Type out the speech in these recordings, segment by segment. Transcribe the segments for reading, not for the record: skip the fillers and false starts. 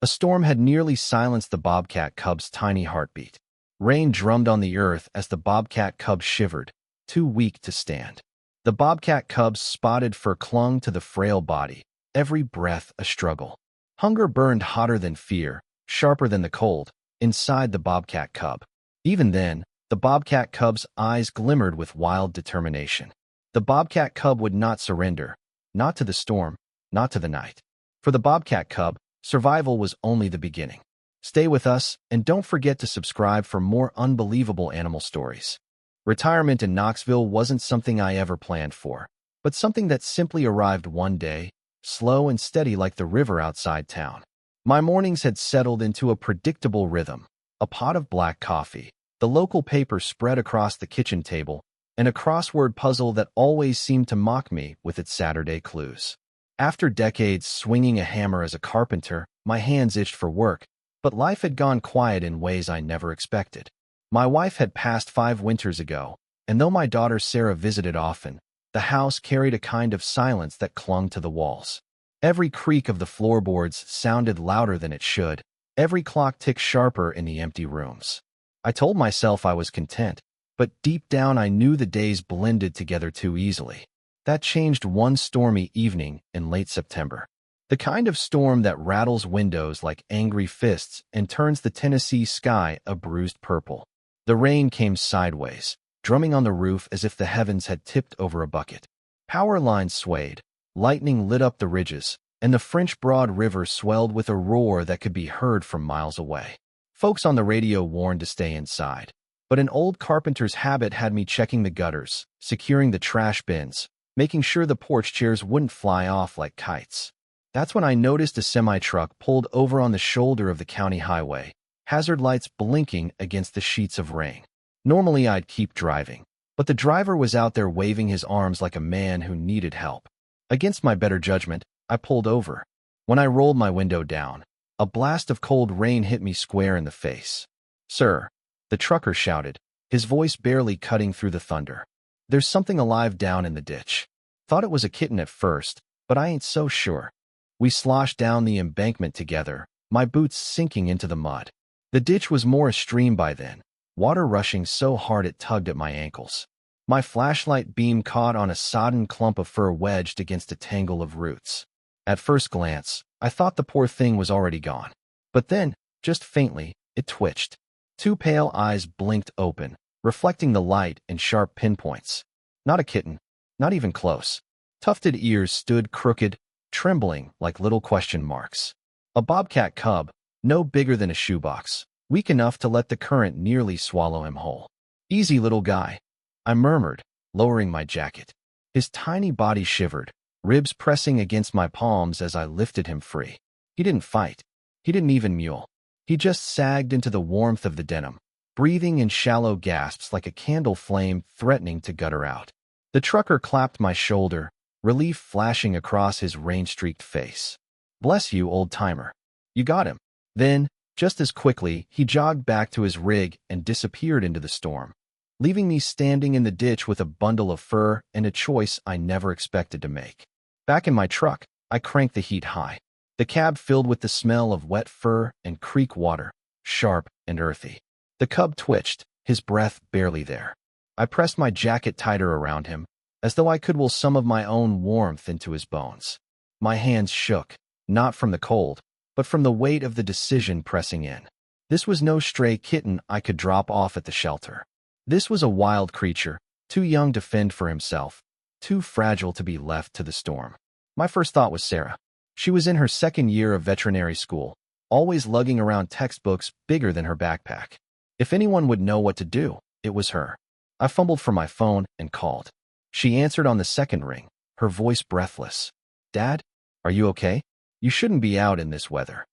A storm had nearly silenced the bobcat cub's tiny heartbeat. Rain drummed on the earth as the bobcat cub shivered, too weak to stand. The bobcat cub's spotted fur clung to the frail body, every breath a struggle. Hunger burned hotter than fear, sharper than the cold, inside the bobcat cub. Even then, the bobcat cub's eyes glimmered with wild determination. The bobcat cub would not surrender, not to the storm, not to the night. For the bobcat cub, survival was only the beginning. Stay with us, and don't forget to subscribe for more unbelievable animal stories. Retirement in Knoxville wasn't something I ever planned for, but something that simply arrived one day, slow and steady like the river outside town. My mornings had settled into a predictable rhythm: a pot of black coffee, the local paper spread across the kitchen table, and a crossword puzzle that always seemed to mock me with its Saturday clues. After decades swinging a hammer as a carpenter, my hands itched for work, but life had gone quiet in ways I never expected. My wife had passed 5 winters ago, and though my daughter Sarah visited often, the house carried a kind of silence that clung to the walls. Every creak of the floorboards sounded louder than it should, every clock ticked sharper in the empty rooms. I told myself I was content, but deep down I knew the days blended together too easily. That changed one stormy evening in late September. The kind of storm that rattles windows like angry fists and turns the Tennessee sky a bruised purple. The rain came sideways, drumming on the roof as if the heavens had tipped over a bucket. Power lines swayed, lightning lit up the ridges, and the French Broad River swelled with a roar that could be heard from miles away. Folks on the radio warned to stay inside, but an old carpenter's habit had me checking the gutters, securing the trash bins, making sure the porch chairs wouldn't fly off like kites. That's when I noticed a semi-truck pulled over on the shoulder of the county highway, hazard lights blinking against the sheets of rain. Normally I'd keep driving, but the driver was out there waving his arms like a man who needed help. Against my better judgment, I pulled over. When I rolled my window down, a blast of cold rain hit me square in the face. "Sir," the trucker shouted, his voice barely cutting through the thunder. "There's something alive down in the ditch." Thought it was a kitten at first, but I ain't so sure. We sloshed down the embankment together, my boots sinking into the mud. The ditch was more a stream by then, water rushing so hard it tugged at my ankles. My flashlight beam caught on a sodden clump of fur wedged against a tangle of roots. At first glance, I thought the poor thing was already gone. But then, just faintly, it twitched. 2 pale eyes blinked open, reflecting the light in sharp pinpoints. Not a kitten, not even close. Tufted ears stood crooked, trembling like little question marks. A bobcat cub, no bigger than a shoebox, weak enough to let the current nearly swallow him whole. "Easy, little guy," I murmured, lowering my jacket. His tiny body shivered, ribs pressing against my palms as I lifted him free. He didn't fight. He didn't even mewl. He just sagged into the warmth of the denim, breathing in shallow gasps like a candle flame threatening to gutter out. The trucker clapped my shoulder, relief flashing across his rain-streaked face. "Bless you, old-timer. You got him." Then, just as quickly, he jogged back to his rig and disappeared into the storm, leaving me standing in the ditch with a bundle of fur and a choice I never expected to make. Back in my truck, I cranked the heat high. The cab filled with the smell of wet fur and creek water, sharp and earthy. The cub twitched, his breath barely there. I pressed my jacket tighter around him, as though I could will some of my own warmth into his bones. My hands shook, not from the cold, but from the weight of the decision pressing in. This was no stray kitten I could drop off at the shelter. This was a wild creature, too young to fend for himself, too fragile to be left to the storm. My first thought was Sarah. She was in her 2nd year of veterinary school, always lugging around textbooks bigger than her backpack. If anyone would know what to do, it was her. I fumbled for my phone and called. She answered on the 2nd ring, her voice breathless. "Dad, are you okay? You shouldn't be out in this weather."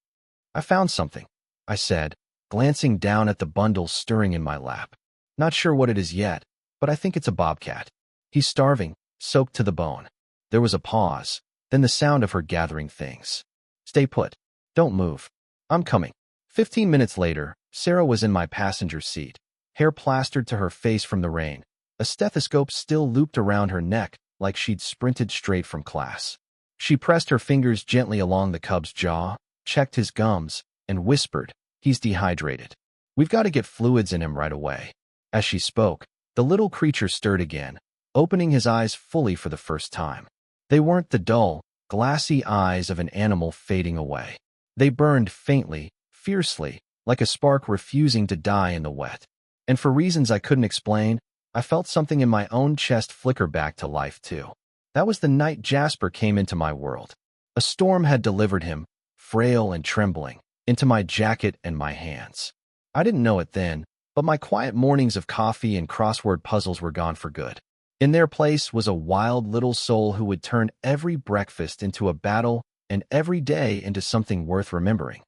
"I found something," I said, glancing down at the bundle stirring in my lap. "Not sure what it is yet, but I think it's a bobcat. He's starving, soaked to the bone." There was a pause, then the sound of her gathering things. "Stay put. Don't move. I'm coming." 15 minutes later, Sarah was in my passenger seat, hair plastered to her face from the rain, a stethoscope still looped around her neck like she'd sprinted straight from class. She pressed her fingers gently along the cub's jaw, checked his gums, and whispered, "He's dehydrated. We've got to get fluids in him right away." As she spoke, the little creature stirred again, opening his eyes fully for the first time. They weren't the dull, glassy eyes of an animal fading away. They burned faintly, fiercely, like a spark refusing to die in the wet. And for reasons I couldn't explain, I felt something in my own chest flicker back to life too. That was the night Jasper came into my world. A storm had delivered him, frail and trembling, into my jacket and my hands. I didn't know it then, but my quiet mornings of coffee and crossword puzzles were gone for good. In their place was a wild little soul who would turn every breakfast into a battle and every day into something worth remembering.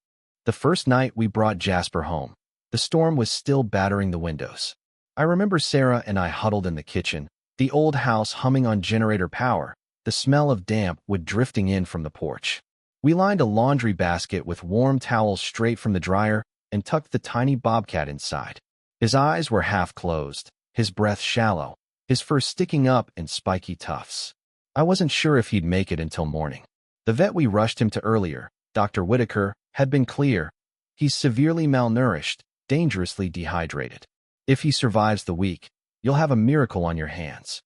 The first night we brought Jasper home, the storm was still battering the windows. I remember Sarah and I huddled in the kitchen, the old house humming on generator power, the smell of damp wood drifting in from the porch. We lined a laundry basket with warm towels straight from the dryer and tucked the tiny bobcat inside. His eyes were half closed, his breath shallow, his fur sticking up in spiky tufts. I wasn't sure if he'd make it until morning. The vet we rushed him to earlier, Dr. Whitaker, had been clear. He's severely malnourished, dangerously dehydrated. If he survives the week, you'll have a miracle on your hands.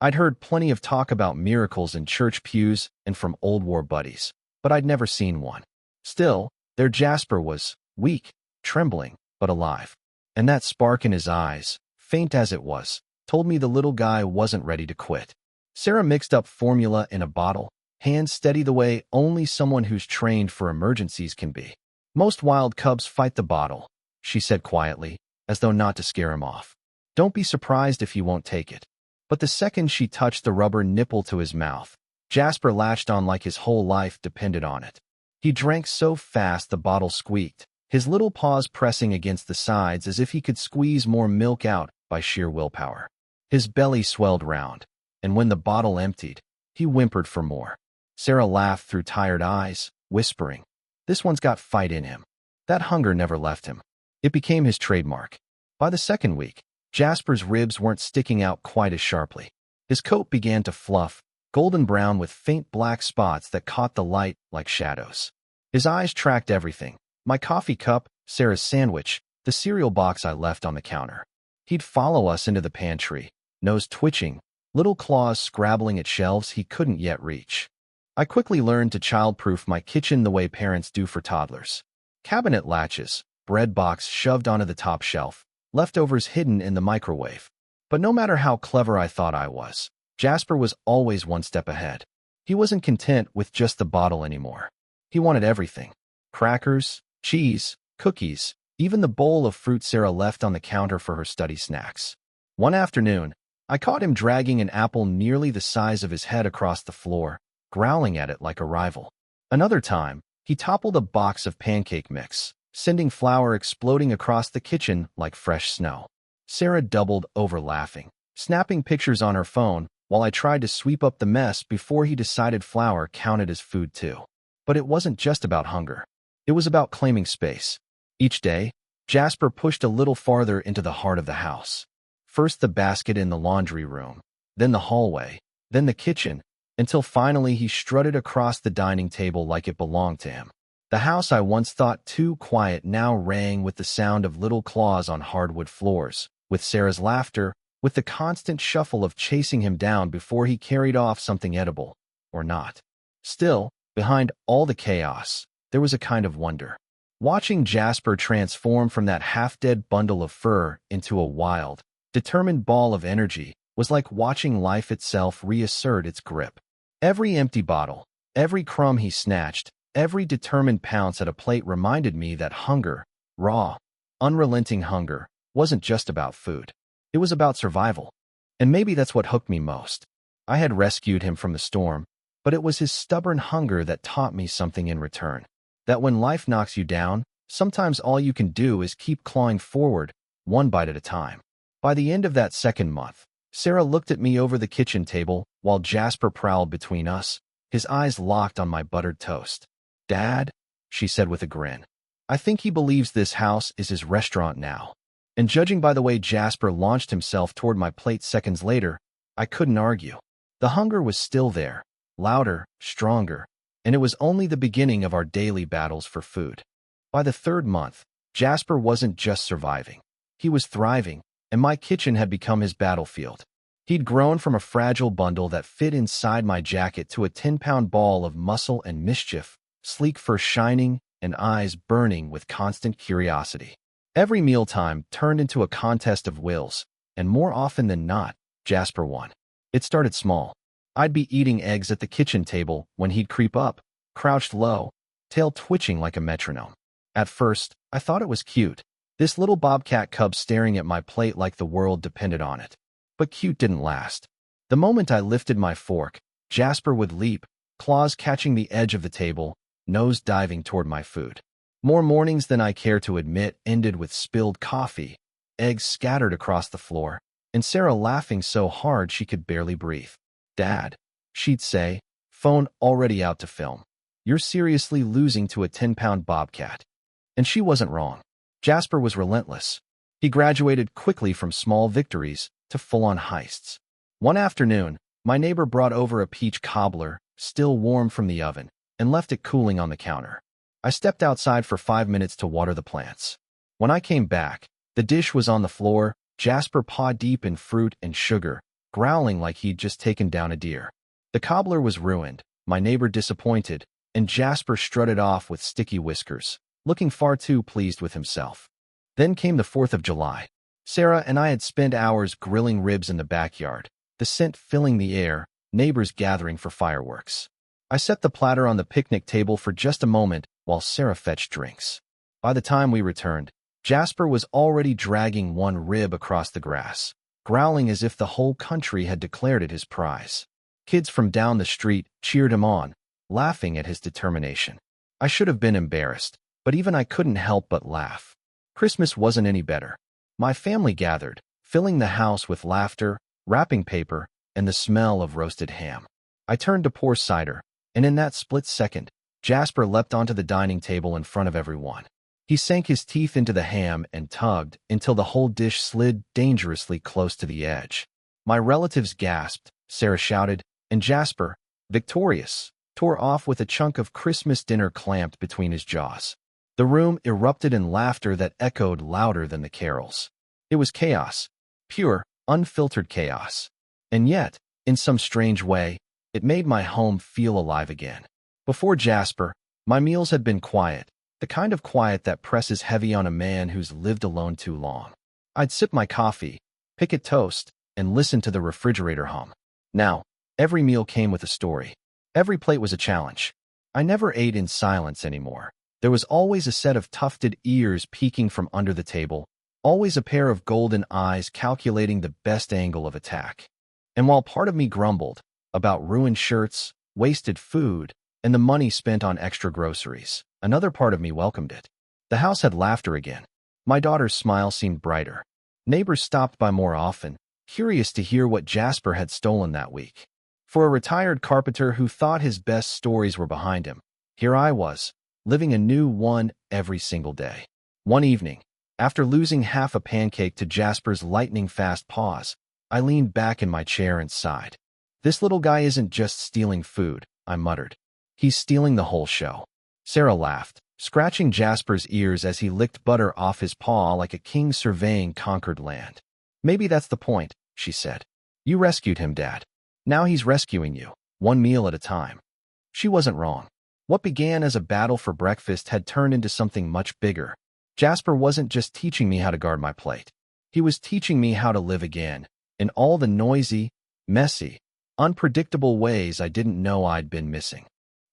I'd heard plenty of talk about miracles in church pews and from old war buddies, but I'd never seen one. Still, their Jasper was weak, trembling, but alive. And that spark in his eyes, faint as it was, told me the little guy wasn't ready to quit. Sarah mixed up formula in a bottle, hands steady the way only someone who's trained for emergencies can be. "Most wild cubs fight the bottle," she said quietly, as though not to scare him off. "Don't be surprised if he won't take it." But the second she touched the rubber nipple to his mouth, Jasper latched on like his whole life depended on it. He drank so fast the bottle squeaked, his little paws pressing against the sides as if he could squeeze more milk out by sheer willpower. His belly swelled round, and when the bottle emptied, he whimpered for more. Sarah laughed through tired eyes, whispering, "This one's got fight in him." That hunger never left him. It became his trademark. By the second week, Jasper's ribs weren't sticking out quite as sharply. His coat began to fluff, golden brown with faint black spots that caught the light like shadows. His eyes tracked everything: my coffee cup, Sarah's sandwich, the cereal box I left on the counter. He'd follow us into the pantry, nose twitching, little claws scrabbling at shelves he couldn't yet reach. I quickly learned to childproof my kitchen the way parents do for toddlers. Cabinet latches, bread box shoved onto the top shelf, leftovers hidden in the microwave. But no matter how clever I thought I was, Jasper was always one step ahead. He wasn't content with just the bottle anymore. He wanted everything: crackers, cheese, cookies, even the bowl of fruit Sarah left on the counter for her study snacks. One afternoon, I caught him dragging an apple nearly the size of his head across the floor, growling at it like a rival. Another time, he toppled a box of pancake mix, sending flour exploding across the kitchen like fresh snow. Sarah doubled over laughing, snapping pictures on her phone while I tried to sweep up the mess before he decided flour counted as food too. But it wasn't just about hunger. It was about claiming space. Each day, Jasper pushed a little farther into the heart of the house. First the basket in the laundry room, then the hallway, then the kitchen, until finally he strutted across the dining table like it belonged to him. The house I once thought too quiet now rang with the sound of little claws on hardwood floors, with Sarah's laughter, with the constant shuffle of chasing him down before he carried off something edible, or not. Still, behind all the chaos, there was a kind of wonder. Watching Jasper transform from that half-dead bundle of fur into a wild, determined ball of energy was like watching life itself reassert its grip. Every empty bottle, every crumb he snatched, every determined pounce at a plate reminded me that hunger, raw, unrelenting hunger, wasn't just about food. It was about survival. And maybe that's what hooked me most. I had rescued him from the storm, but it was his stubborn hunger that taught me something in return. That when life knocks you down, sometimes all you can do is keep clawing forward, one bite at a time. By the end of that second month, Sarah looked at me over the kitchen table while Jasper prowled between us, his eyes locked on my buttered toast. "Dad," she said with a grin, "I think he believes this house is his restaurant now." And judging by the way Jasper launched himself toward my plate seconds later, I couldn't argue. The hunger was still there, louder, stronger, and it was only the beginning of our daily battles for food. By the third month, Jasper wasn't just surviving. He was thriving, and my kitchen had become his battlefield. He'd grown from a fragile bundle that fit inside my jacket to a 10-pound ball of muscle and mischief, sleek fur shining and eyes burning with constant curiosity. Every mealtime turned into a contest of wills, and more often than not, Jasper won. It started small. I'd be eating eggs at the kitchen table when he'd creep up, crouched low, tail twitching like a metronome. At first, I thought it was cute, this little bobcat cub staring at my plate like the world depended on it. But cute didn't last. The moment I lifted my fork, Jasper would leap, claws catching the edge of the table, nose diving toward my food. More mornings than I care to admit ended with spilled coffee, eggs scattered across the floor, and Sarah laughing so hard she could barely breathe. "Dad," she'd say, phone already out to film, "you're seriously losing to a 10-pound bobcat." And she wasn't wrong. Jasper was relentless. He graduated quickly from small victories to full-on heists. One afternoon, my neighbor brought over a peach cobbler, still warm from the oven, and left it cooling on the counter. I stepped outside for 5 minutes to water the plants. When I came back, the dish was on the floor, Jasper paw-deep in fruit and sugar, growling like he'd just taken down a deer. The cobbler was ruined, my neighbor disappointed, and Jasper strutted off with sticky whiskers, looking far too pleased with himself. Then came the 4th of July. Sarah and I had spent hours grilling ribs in the backyard, the scent filling the air, neighbors gathering for fireworks. I set the platter on the picnic table for just a moment while Sarah fetched drinks. By the time we returned, Jasper was already dragging one rib across the grass, growling as if the whole country had declared it his prize. Kids from down the street cheered him on, laughing at his determination. I should have been embarrassed, but even I couldn't help but laugh. Christmas wasn't any better. My family gathered, filling the house with laughter, wrapping paper, and the smell of roasted ham. I turned to pour cider, and in that split second, Jasper leapt onto the dining table in front of everyone. He sank his teeth into the ham and tugged until the whole dish slid dangerously close to the edge. My relatives gasped, Sarah shouted, and Jasper, victorious, tore off with a chunk of Christmas dinner clamped between his jaws. The room erupted in laughter that echoed louder than the carols. It was chaos, pure, unfiltered chaos. And yet, in some strange way, it made my home feel alive again. Before Jasper, my meals had been quiet, the kind of quiet that presses heavy on a man who's lived alone too long. I'd sip my coffee, pick at toast, and listen to the refrigerator hum. Now, every meal came with a story. Every plate was a challenge. I never ate in silence anymore. There was always a set of tufted ears peeking from under the table, always a pair of golden eyes calculating the best angle of attack. And while part of me grumbled about ruined shirts, wasted food, and the money spent on extra groceries, another part of me welcomed it. The house had laughter again. My daughter's smile seemed brighter. Neighbors stopped by more often, curious to hear what Jasper had stolen that week. For a retired carpenter who thought his best stories were behind him, here I was, living a new one every single day. One evening, after losing half a pancake to Jasper's lightning-fast paws, I leaned back in my chair and sighed. "This little guy isn't just stealing food," I muttered. "He's stealing the whole show." Sarah laughed, scratching Jasper's ears as he licked butter off his paw like a king surveying conquered land. "Maybe that's the point," she said. "You rescued him, Dad. Now he's rescuing you, one meal at a time." She wasn't wrong. What began as a battle for breakfast had turned into something much bigger. Jasper wasn't just teaching me how to guard my plate. He was teaching me how to live again, in all the noisy, messy, unpredictable ways I didn't know I'd been missing.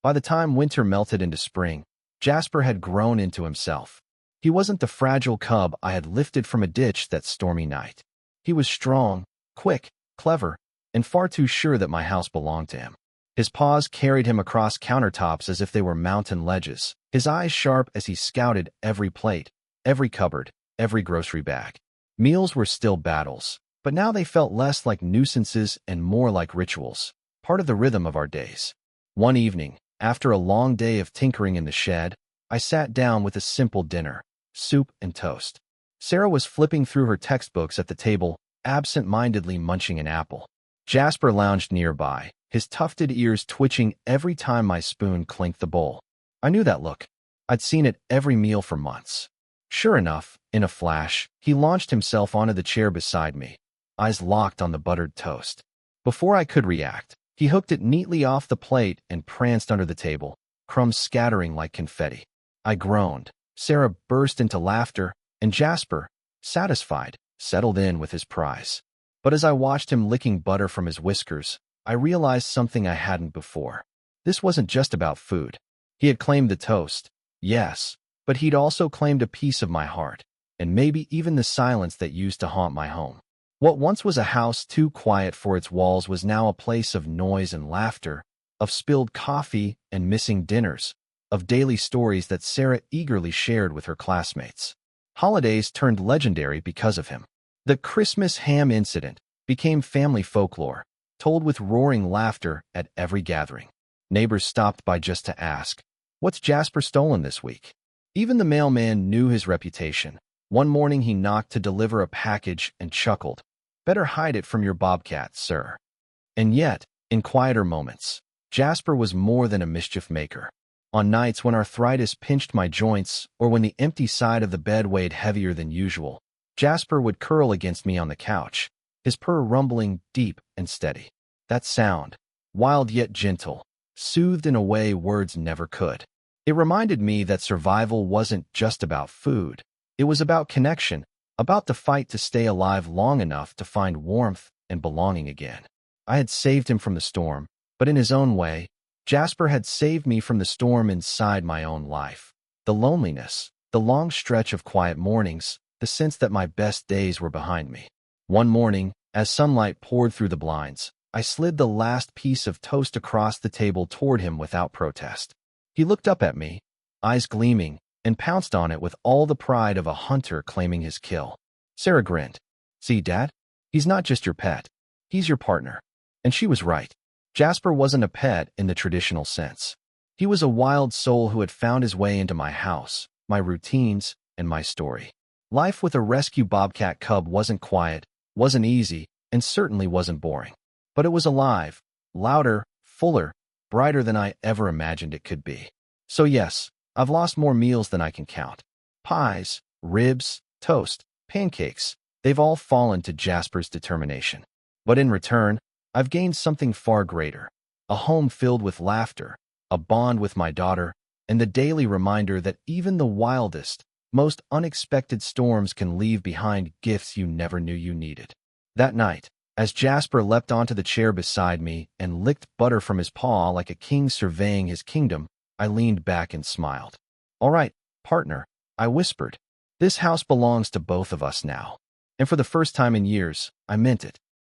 By the time winter melted into spring, Jasper had grown into himself. He wasn't the fragile cub I had lifted from a ditch that stormy night. He was strong, quick, clever, and far too sure that my house belonged to him. His paws carried him across countertops as if they were mountain ledges, his eyes sharp as he scouted every plate, every cupboard, every grocery bag. Meals were still battles, but now they felt less like nuisances and more like rituals, part of the rhythm of our days. One evening, after a long day of tinkering in the shed, I sat down with a simple dinner, soup and toast. Sarah was flipping through her textbooks at the table, absent-mindedly munching an apple. Jasper lounged nearby, his tufted ears twitching every time my spoon clinked the bowl. I knew that look. I'd seen it every meal for months. Sure enough, in a flash, he launched himself onto the chair beside me, eyes locked on the buttered toast. Before I could react, he hooked it neatly off the plate and pranced under the table, crumbs scattering like confetti. I groaned. Sarah burst into laughter, and Jasper, satisfied, settled in with his prize. But as I watched him licking butter from his whiskers, I realized something I hadn't before. This wasn't just about food. He had claimed the toast, yes, but he'd also claimed a piece of my heart, and maybe even the silence that used to haunt my home. What once was a house too quiet for its walls was now a place of noise and laughter, of spilled coffee and missing dinners, of daily stories that Sarah eagerly shared with her classmates. Holidays turned legendary because of him. The Christmas ham incident became family folklore, told with roaring laughter at every gathering. Neighbors stopped by just to ask, "What's Jasper stolen this week?" Even the mailman knew his reputation. One morning he knocked to deliver a package and chuckled, "Better hide it from your bobcat, sir." And yet, in quieter moments, Jasper was more than a mischief maker. On nights when arthritis pinched my joints or when the empty side of the bed weighed heavier than usual, Jasper would curl against me on the couch, his purr rumbling deep and steady. That sound, wild yet gentle, soothed in a way words never could. It reminded me that survival wasn't just about food. It was about connection, about the fight to stay alive long enough to find warmth and belonging again. I had saved him from the storm, but in his own way, Jasper had saved me from the storm inside my own life. The loneliness, the long stretch of quiet mornings, the sense that my best days were behind me. One morning, as sunlight poured through the blinds, I slid the last piece of toast across the table toward him without protest. He looked up at me, eyes gleaming, and pounced on it with all the pride of a hunter claiming his kill. Sarah grinned. "See, Dad? He's not just your pet. He's your partner." And she was right. Jasper wasn't a pet in the traditional sense. He was a wild soul who had found his way into my house, my routines, and my story. Life with a rescue Bobcat Cub wasn't quiet, wasn't easy, and certainly wasn't boring. But it was alive, louder, fuller, brighter than I ever imagined it could be. So yes, I've lost more meals than I can count. Pies, ribs, toast, pancakes, they've all fallen to Jasper's determination. But in return, I've gained something far greater. A home filled with laughter, a bond with my daughter, and the daily reminder that even the wildest, most unexpected storms can leave behind gifts you never knew you needed. That night, as Jasper leapt onto the chair beside me and licked butter from his paw like a king surveying his kingdom, I leaned back and smiled. "All right, partner," I whispered. "This house belongs to both of us now." And for the first time in years, I meant it.